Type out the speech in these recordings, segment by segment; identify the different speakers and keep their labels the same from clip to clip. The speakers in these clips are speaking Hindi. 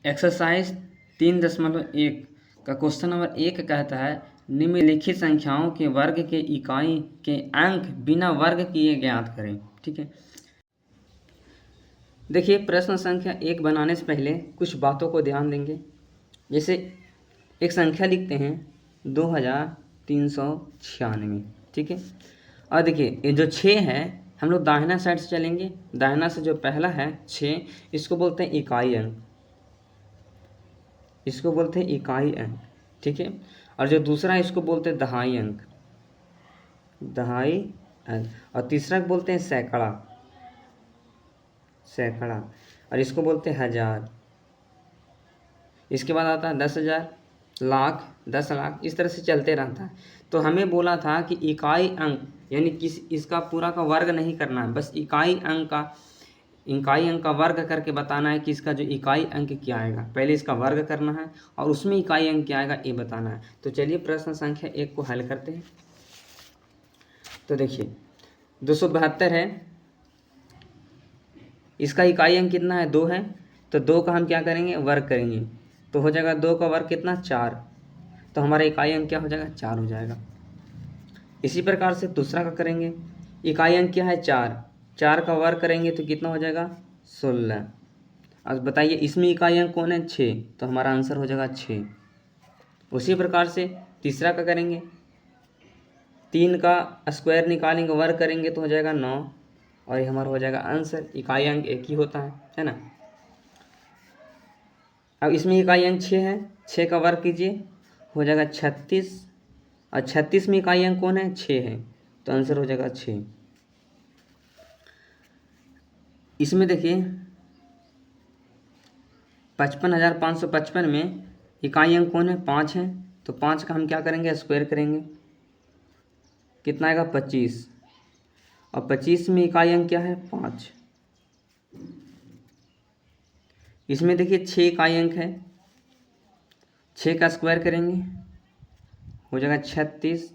Speaker 1: एक्सरसाइज 3.1 का क्वेश्चन नंबर 1 कहता है निम्नलिखित संख्याओं के वर्ग के इकाई के अंक बिना वर्ग किए ज्ञात करें। ठीक है, देखिए प्रश्न संख्या 1 बनाने से पहले कुछ बातों को ध्यान देंगे। जैसे एक संख्या लिखते हैं 2396। ठीक है, और देखिए ये जो 6 है हम लोग दाहिना साइड से चलेंगे। दाहिना से जो पहला है 6, इसको बोलते हैं इकाई अंक, इसको बोलते हैं इकाई अंक। ठीक है, और जो दूसरा है इसको बोलते हैं दहाई अंक, दहाई अंक, और तीसरा बोलते हैं सैकड़ा, सैकड़ा, और इसको बोलते हैं हजार। इसके बाद आता है 10,000, लाख, 10 लाख, इस तरह से चलते रहता है। तो हमें बोला था कि इकाई अंक यानी इसका पूरा का वर्ग नहीं करना है, बस इकाई अंक का वर्ग करके बताना है कि इसका जो इकाई अंक क्या आएगा। पहले इसका वर्ग करना है और उसमें इकाई अंक क्या आएगा ये बताना है। तो चलिए प्रश्न संख्या 1 को हल करते हैं। तो देखिए 272 है, इसका इकाई अंक कितना है 2 है, तो 2 का हम क्या करेंगे वर्ग करेंगे, तो हो जाएगा 2 का वर्ग कितना 4, तो हमारा इकाई अंक क्या हो जाएगा 4 हो जाएगा। इसी प्रकार से दूसरा का करेंगे, इकाई अंक क्या है 4, 4 का वर्ग करेंगे तो कितना हो जाएगा 16। अब बताइए इसमें इकाई अंक कौन है 6, तो हमारा आंसर हो जाएगा 6। उसी प्रकार से तीसरा का करेंगे, 3 का स्क्वायर निकालेंगे वर्ग करेंगे तो हो जाएगा 9, और ये हमारा हो जाएगा आंसर। इकाई अंक एक ही होता है ना। अब इसमें इकाई अंक 6 है, 6 का वर्ग कीजिए हो जाएगा 36, और 36 में इकाई अंक कौन है 6 है, तो आंसर हो जाएगा 6। इसमें देखिए 55,555 में इकाई अंक कौन है 5 है, तो 5 का हम क्या करेंगे स्क्वायर करेंगे, कितना आएगा 25, और 25 में इकाई अंक क्या है 5। इसमें देखिए 6 इकाई अंक है, 6 का स्क्वायर करेंगे हो जाएगा 36,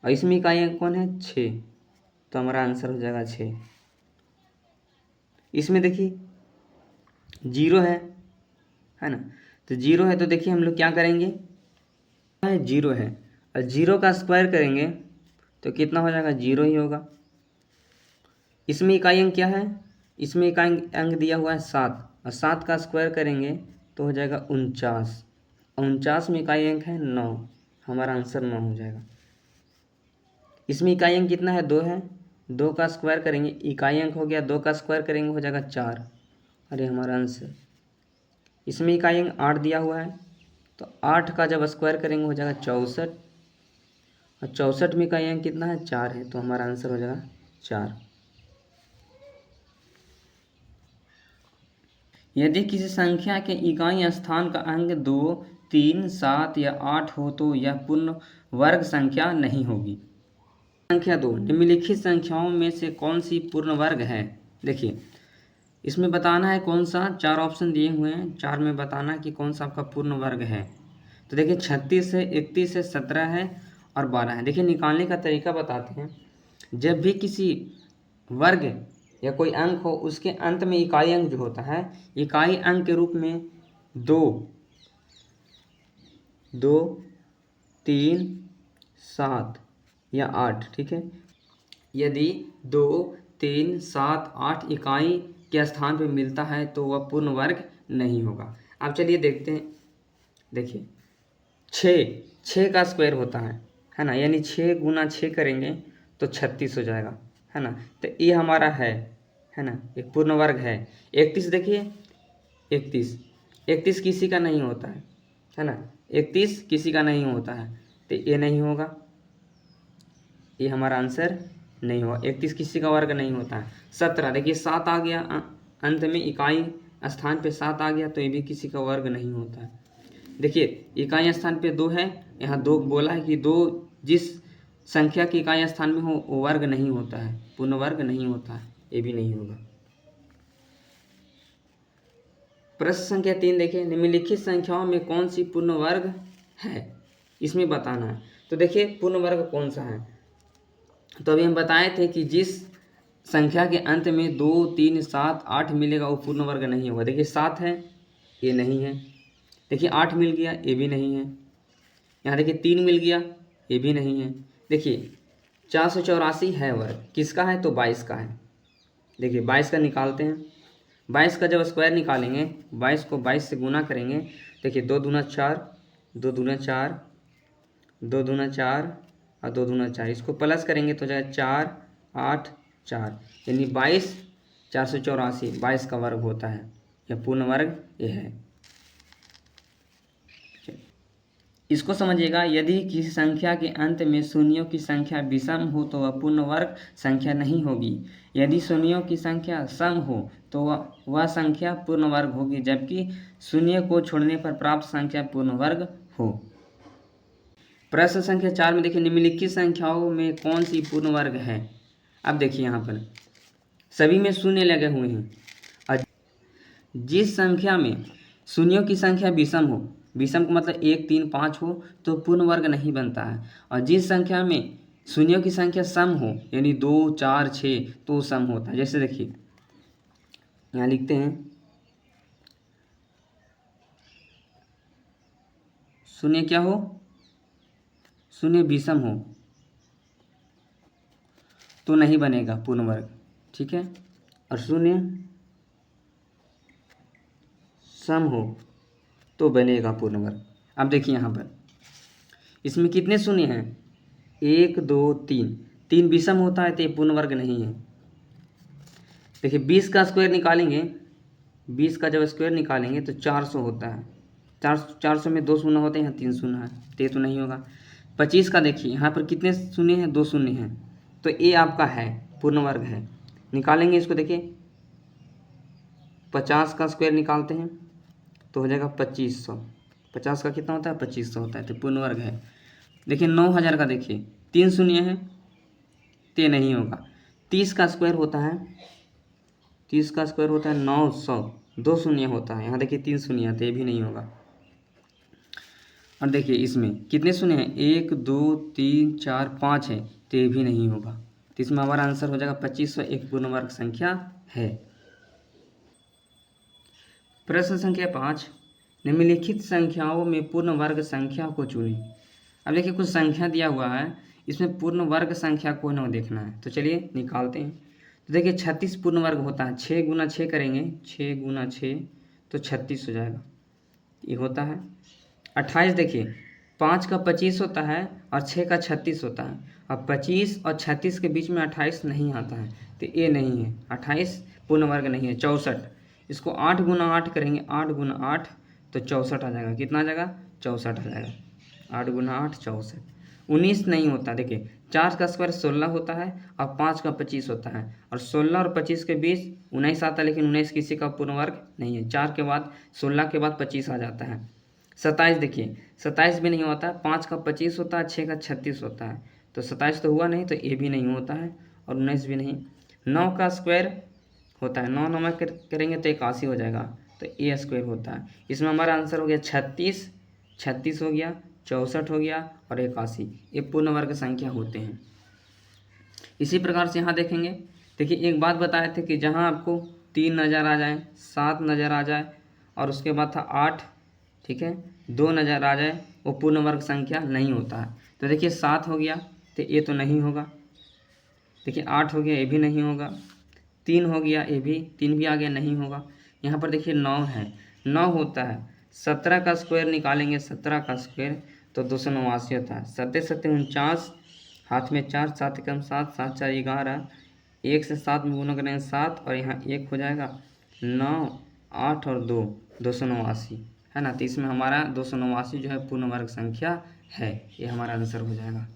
Speaker 1: और इसमें इकाई अंक कौन है 6, तो हमारा आंसर हो जाएगा 6। इसमें देखिए 0 है ना, तो 0 है तो देखिए हम लोग क्या करेंगे, 0 है और 0 का स्क्वायर करेंगे तो कितना हो जाएगा 0 ही होगा। इसमें इकाई अंक क्या है, इसमें इकाई अंक दिया हुआ है 7, और 7 का स्क्वायर करेंगे तो हो जाएगा 49, 49 में इकाई अंक है 9, हमारा आंसर 9 हो जाएगा। इसमें इकाई अंक कितना है 2 है, 2 का स्क्वायर करेंगे, इकाई अंक हो गया 2 का स्क्वायर करेंगे हो जाएगा 4, अरे हमारा आंसर। इसमें इकाई अंक 8 दिया हुआ है, तो 8 का जब स्क्वायर करेंगे हो जाएगा 64, और 64 में इकाई अंक कितना है 4 है, तो हमारा आंसर हो जाएगा 4। यदि किसी संख्या के इकाई स्थान का अंक 2, 3, 7 या 8 हो तो यह पूर्ण वर्ग संख्या नहीं होगी। संख्या 2, निम्नलिखित संख्याओं में से कौन सी पूर्ण वर्ग है। देखिए इसमें बताना है कौन सा, 4 ऑप्शन दिए हुए हैं, 4 में बताना है कि कौन सा आपका पूर्ण वर्ग है। तो देखिए 36 है, 31 है, 17 है और 12 है। देखिए निकालने का तरीका बताते हैं। जब भी किसी वर्ग या कोई अंक हो उसके अंत में इकाई अंक जो होता है, इकाई अंक के रूप में 2, 3, 7 या 8, ठीक है। यदि 2, 3, 7, 8 इकाई के स्थान पर मिलता है तो वह पूर्ण वर्ग नहीं होगा। अब चलिए देखते हैं। देखिए 6 का स्क्वायर होता है ना, यानी 6 गुना 6 करेंगे तो 36 हो जाएगा, है ना। तो ये हमारा है ना, एक पूर्ण वर्ग है। 31 देखिए 31 किसी का नहीं होता है ना, 31 किसी का नहीं होता है, तो ये नहीं होगा, ये हमारा आंसर नहीं होगा। 31 किसी का वर्ग नहीं होता है। 17 देखिए 7 आ गया, अंत में इकाई स्थान पे 7 आ गया, तो ये भी किसी का वर्ग नहीं होता है। देखिए इकाई स्थान पे 2 है, यहाँ 2 बोला है कि 2 जिस संख्या की इकाई स्थान में हो वो वर्ग नहीं होता है, पूर्ण वर्ग नहीं होता है, ये भी नहीं होगा। प्रश्न संख्या 3 देखिए, निम्नलिखित संख्याओं में कौन सी पूर्ण वर्ग है, इसमें बताना है। तो देखिए पूर्ण वर्ग कौन सा है, तो अभी हम बताए थे कि जिस संख्या के अंत में 2, 3, 7, 8 मिलेगा वो पूर्ण वर्ग नहीं होगा। देखिए 7 है, ये नहीं है। देखिए 8 मिल गया, ये भी नहीं है। यहाँ देखिए 3 मिल गया, ये भी नहीं है। देखिए 484 है वर्ग, किसका है? तो 22 का है। देखिए 22 का निकालते हैं। 22 का जब स्क्वायर निकालेंगे, 22 को 22 से गुना करेंगे। देखिए 2 दूना 4, 2 दूना 4, 2 दूना 4 और 2 दूना 4, इसको प्लस करेंगे तो जाएगा 4 8 4, यानी 22 484 22 का वर्ग होता है। यह पूर्ण वर्ग ये है। इसको समझिएगा, यदि किसी संख्या के अंत में शून्यों की संख्या विषम हो तो वह पूर्ण वर्ग संख्या नहीं होगी। यदि शून्यों की संख्या सम हो तो वह संख्या पूर्ण वर्ग होगी, जबकि शून्य को छोड़ने पर प्राप्त संख्या पूर्ण वर्ग हो। प्रश्न संख्या 4 में देखिए, निम्नलिखित संख्याओं में कौन सी पूर्ण वर्ग है? अब देखिए यहाँ पर सभी में शून्य लगे हुए हैं, और जिस संख्या में शून्यों की संख्या विषम हो, विषम का मतलब 1 3 5 हो तो पूर्ण वर्ग नहीं बनता है, और जिस संख्या में शून्यों की संख्या सम हो यानी 2 4 6 तो सम होता है। जैसे देखिए यहाँ लिखते हैं, शून्य क्या हो? शून्य विषम हो तो नहीं बनेगा पूर्ण वर्ग, ठीक है, और शून्य सम हो तो बनेगा पूर्ण वर्ग। अब देखिए यहाँ पर इसमें कितने शून्य हैं? 1 2 3, 3 विषम होता है तो ये पूर्ण वर्ग नहीं है। देखिए 20 का स्क्वायर निकालेंगे, 20 का जब स्क्वायर निकालेंगे तो 400 होता है। 400 में 2 शून्य होते हैं, 3 शून्य है तो ये तो नहीं होगा। 25 का देखिए यहाँ पर कितने शून्य हैं? 2 शून्य हैं, तो ये आपका है पूर्ण वर्ग है। निकालेंगे इसको, देखिए 50 का स्क्वायर निकालते हैं तो हो जाएगा 2500। 50 का कितना होता है? 2500 होता है, तो पूर्ण वर्ग है। देखिए 9000 का देखिए 3 शून्य है तो ये नहीं होगा। 30 का स्क्वायर होता है, 30 का स्क्वायर होता है 900, 2 शून्य होता है, यहाँ देखिए 3 शून्य है तो ये भी नहीं होगा। और देखिए इसमें कितने शून्य हैं? 1 2 3 4 5 है तो ये भी नहीं होगा। तो इसमें हमारा आंसर हो जाएगा 2500 एक पूर्ण वर्ग संख्या है। प्रश्न संख्या 5, निम्नलिखित संख्याओं में पूर्ण वर्ग संख्या को चुनें। अब देखिए कुछ संख्या दिया हुआ है, इसमें पूर्ण वर्ग संख्या को न देखना है, तो चलिए निकालते हैं। तो देखिए 36 पूर्ण वर्ग होता है, 6 गुना 6 करेंगे, 6 गुना 6 तो 36 हो जाएगा, ये होता है। 28 देखिए 5 का 25 होता है और 6 का 36 होता है, अब 25 और 36 के बीच में 28 नहीं आता है तो ये नहीं है, 28 पूर्ण वर्ग नहीं है। 64, इसको 8 गुना 8 करेंगे, 8 गुना 8 तो 64 आ जाएगा। कितना आ जाएगा? 64 आ जाएगा। 8 गुना 8 64। 19 नहीं होता, देखिए 4 का स्क्वायर 16 होता है और 5 का 25 होता है, और 16 और 25 के बीच 19 आता है, लेकिन 19 किसी का पूर्ण वर्ग नहीं है। 4 के बाद 16 के बाद 25 आ जाता है। 27 देखिए 27 भी नहीं होता है, 5 का 25 होता है, 6 का 36 होता है, तो 27 तो हुआ नहीं, तो ये भी नहीं होता है, और 19 भी नहीं। 9 का स्क्वायर होता है, 9 में करेंगे तो 81 हो जाएगा, तो ए स्क्वायर होता है। इसमें हमारा आंसर हो गया 36, 36 हो गया, 64 हो गया और 81, ये पूर्ण वर्ग संख्या होते हैं। इसी प्रकार से यहाँ देखेंगे, देखिए एक बात बताए थे कि जहाँ आपको 3 नज़र आ जाए, 7 नज़र आ जाए और उसके बाद था 8, ठीक है, 2 नज़र आ जाए, वो पूर्ण वर्ग संख्या नहीं होता है। तो देखिए 7 हो गया तो ये तो नहीं होगा, देखिए 8 हो गया ये भी नहीं होगा, 3 हो गया ये भी, 3 भी आ गया नहीं होगा। यहाँ पर देखिए 9 है, 9 होता है, 17 का स्क्वायर निकालेंगे, 17 का स्क्वायर तो 289 होता है। 7 7 49, हाथ में 4, 7 एकम 7, 7 4 11, 1 से 7 में गुना करेंगे 7 और यहाँ 1 हो जाएगा, 9 8 और 2 289 है ना। तो इसमें हमारा 289 जो है पूर्ण वर्ग संख्या है, ये हमारा आंसर हो जाएगा।